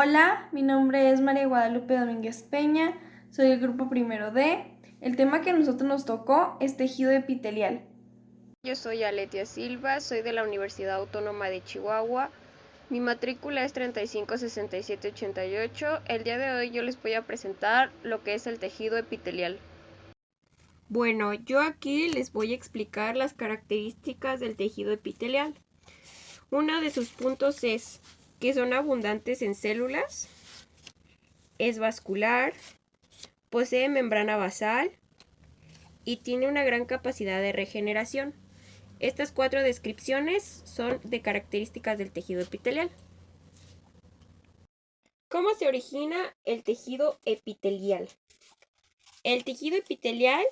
Hola, mi nombre es María Guadalupe Domínguez Peña, soy del grupo primero D. El tema que a nosotros nos tocó es tejido epitelial. Yo soy Aletia Silva, soy de la Universidad Autónoma de Chihuahua. Mi matrícula es 356788. El día de hoy yo les voy a presentar lo que es el tejido epitelial. Bueno, yo aquí les voy a explicar las características del tejido epitelial. Uno de sus puntos es que son abundantes en células, es vascular, posee membrana basal y tiene una gran capacidad de regeneración. Estas 4 descripciones son de características del tejido epitelial. ¿Cómo se origina el tejido epitelial? El tejido epitelial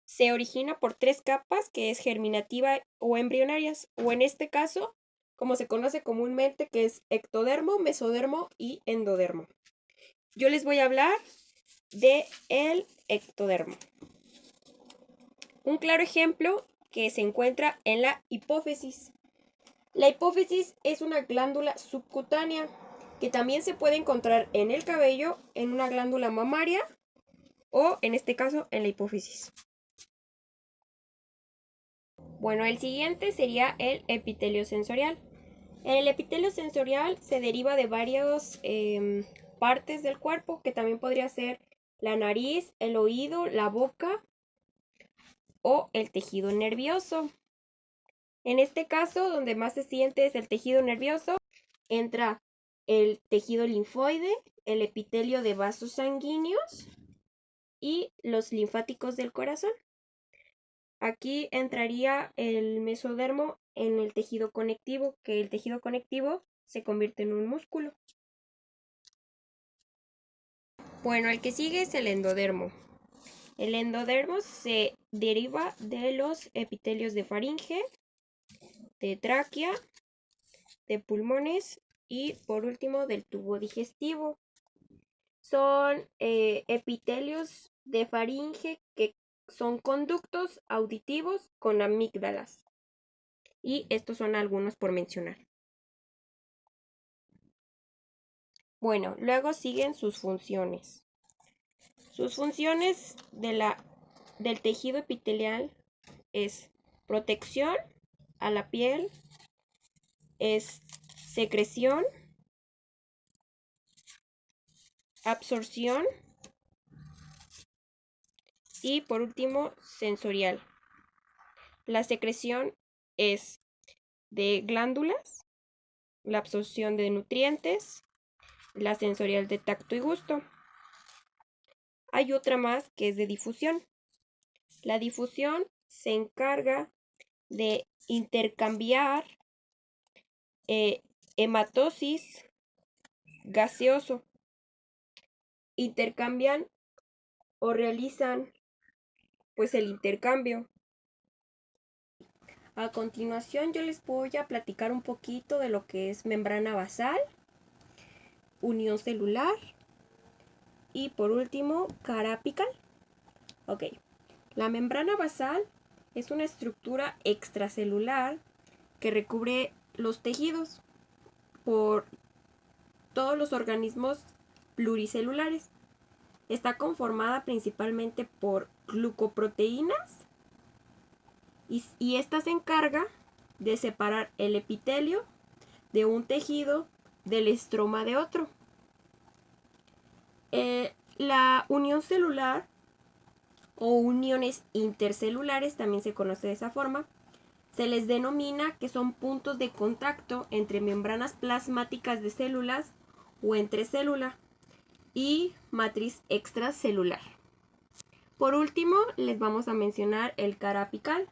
se origina por 3 capas, que es germinativa o embrionarias, o en este caso, como se conoce comúnmente, que es ectodermo, mesodermo y endodermo. Yo les voy a hablar de el ectodermo. Un claro ejemplo que se encuentra en la hipófisis. La hipófisis es una glándula subcutánea que también se puede encontrar en el cabello, en una glándula mamaria o, en este caso, en la hipófisis. Bueno, el siguiente sería el epitelio sensorial. El epitelio sensorial se deriva de varias partes del cuerpo, que también podría ser la nariz, el oído, la boca o el tejido nervioso. En este caso, donde más se siente es el tejido nervioso, entra el tejido linfoide, el epitelio de vasos sanguíneos y los linfáticos del corazón. Aquí entraría el mesodermo en el tejido conectivo, que el tejido conectivo se convierte en un músculo. Bueno, el que sigue es el endodermo. El endodermo se deriva de los epitelios de faringe, de tráquea, de pulmones y por último del tubo digestivo. Son epitelios de faringe que son conductos auditivos con amígdalas. Y estos son algunos por mencionar. Bueno, luego siguen sus funciones. Sus funciones del tejido epitelial es protección a la piel, es secreción, absorción y por último sensorial. La secreción es de glándulas, la absorción de nutrientes, la sensorial de tacto y gusto. Hay otra más que es de difusión. La difusión se encarga de intercambiar hematosis gaseoso. Intercambian o realizan pues el intercambio. A continuación yo les voy a platicar un poquito de lo que es membrana basal, unión celular y por último cara apical. Ok, la membrana basal es una estructura extracelular que recubre los tejidos por todos los organismos pluricelulares. Está conformada principalmente por glucoproteínas y esta se encarga de separar el epitelio de un tejido del estroma de otro. La unión celular o uniones intercelulares, también se conoce de esa forma, se les denomina que son puntos de contacto entre membranas plasmáticas de células o entre célula y matriz extracelular. Por último, les vamos a mencionar el cara apical.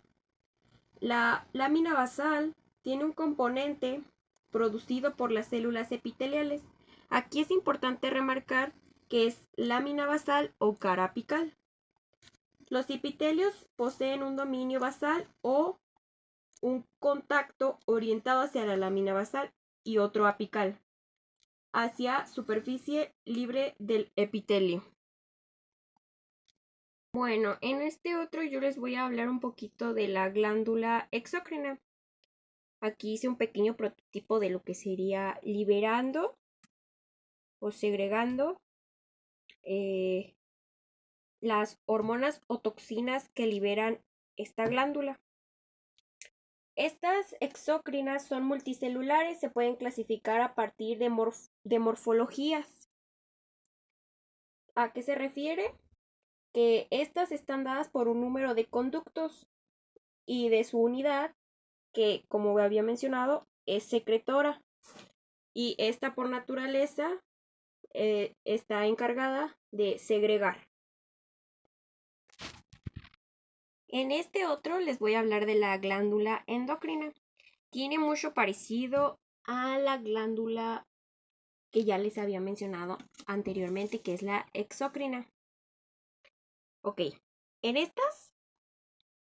La lámina basal tiene un componente producido por las células epiteliales. Aquí es importante remarcar que es lámina basal o cara apical. Los epitelios poseen un dominio basal o un contacto orientado hacia la lámina basal y otro apical, hacia superficie libre del epitelio. Bueno, en este otro yo les voy a hablar un poquito de la glándula exócrina. Aquí hice un pequeño prototipo de lo que sería liberando o segregando las hormonas o toxinas que liberan esta glándula. Estas exócrinas son multicelulares, se pueden clasificar a partir de morfologías. ¿A qué se refiere? Que estas están dadas por un número de conductos y de su unidad, que como había mencionado, es secretora. Y esta por naturaleza está encargada de segregar. En este otro les voy a hablar de la glándula endocrina. Tiene mucho parecido a la glándula que ya les había mencionado anteriormente, que es la exócrina. Ok, en estas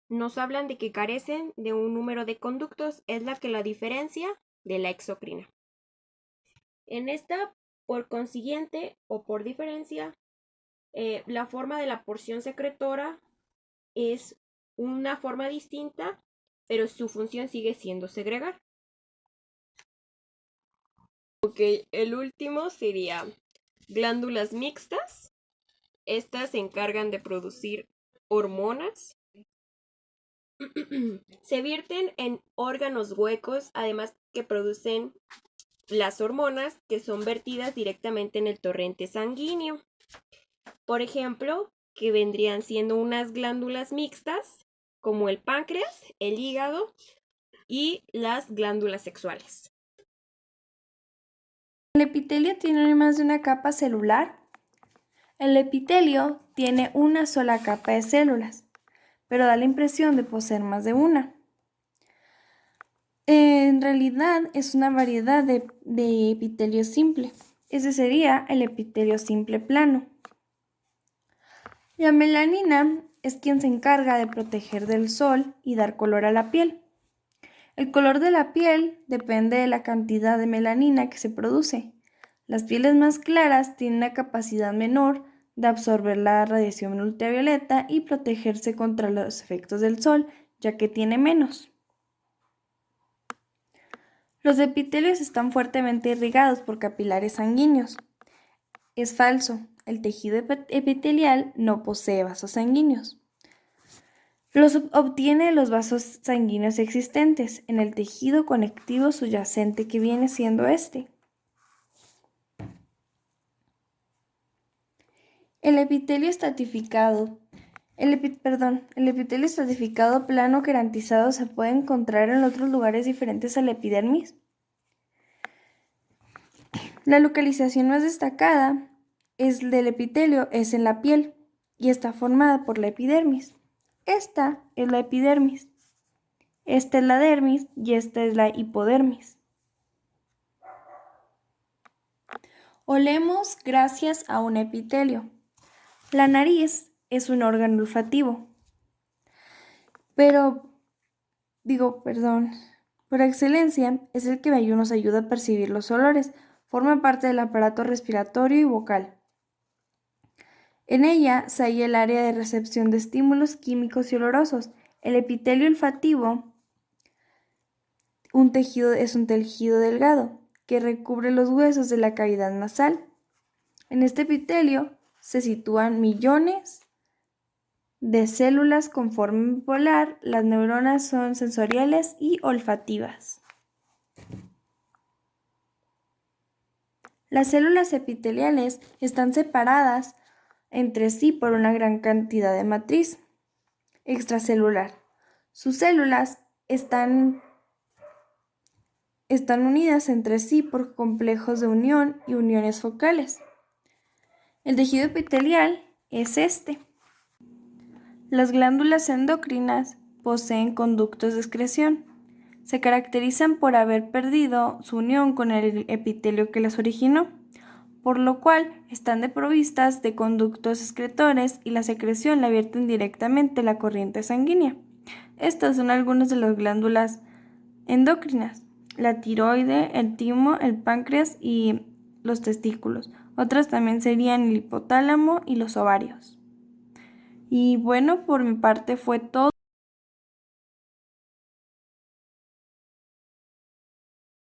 nos hablan de que carecen de un número de conductos, es la que la diferencia de la exócrina. En esta, por consiguiente o por diferencia, la forma de la porción secretora es una forma distinta, pero su función sigue siendo segregar. Ok, el último sería glándulas mixtas. Estas se encargan de producir hormonas. Se vierten en órganos huecos, además que producen las hormonas que son vertidas directamente en el torrente sanguíneo. Por ejemplo, que vendrían siendo unas glándulas mixtas, como el páncreas, el hígado y las glándulas sexuales. ¿El epitelio tiene más de una capa celular? El epitelio tiene una sola capa de células, pero da la impresión de poseer más de una. En realidad es una variedad de epitelio simple. Ese sería el epitelio simple plano. La melanina es quien se encarga de proteger del sol y dar color a la piel. El color de la piel depende de la cantidad de melanina que se produce. Las pieles más claras tienen una capacidad menor de absorber la radiación ultravioleta y protegerse contra los efectos del sol, ya que tiene menos. Los epitelios están fuertemente irrigados por capilares sanguíneos. Es falso, el tejido epitelial no posee vasos sanguíneos. Los obtiene los vasos sanguíneos existentes en el tejido conectivo subyacente que viene siendo este. El epitelio estratificado el epitelio estratificado plano querantizado se puede encontrar en otros lugares diferentes a la epidermis. La localización más destacada del epitelio es en la piel y está formada por la epidermis. Esta es la epidermis, esta es la dermis y esta es la hipodermis. Olemos gracias a un epitelio. La nariz es un órgano olfativo, por excelencia es el que nos ayuda a percibir los olores, forma parte del aparato respiratorio y vocal. En ella se halla el área de recepción de estímulos químicos y olorosos. El epitelio olfativo es un tejido delgado que recubre los huesos de la cavidad nasal. En este epitelio se sitúan millones de células con forma bipolar. Las neuronas son sensoriales y olfativas. Las células epiteliales están separadas entre sí por una gran cantidad de matriz extracelular. Sus células están unidas entre sí por complejos de unión y uniones focales. El tejido epitelial es este. Las glándulas endocrinas poseen conductos de excreción. Se caracterizan por haber perdido su unión con el epitelio que las originó, por lo cual están desprovistas de conductos excretores y la secreción la vierten directamente a la corriente sanguínea. Estas son algunas de las glándulas endocrinas: la tiroide, el timo, el páncreas y los testículos. Otras también serían el hipotálamo y los ovarios. Y bueno, por mi parte fue todo.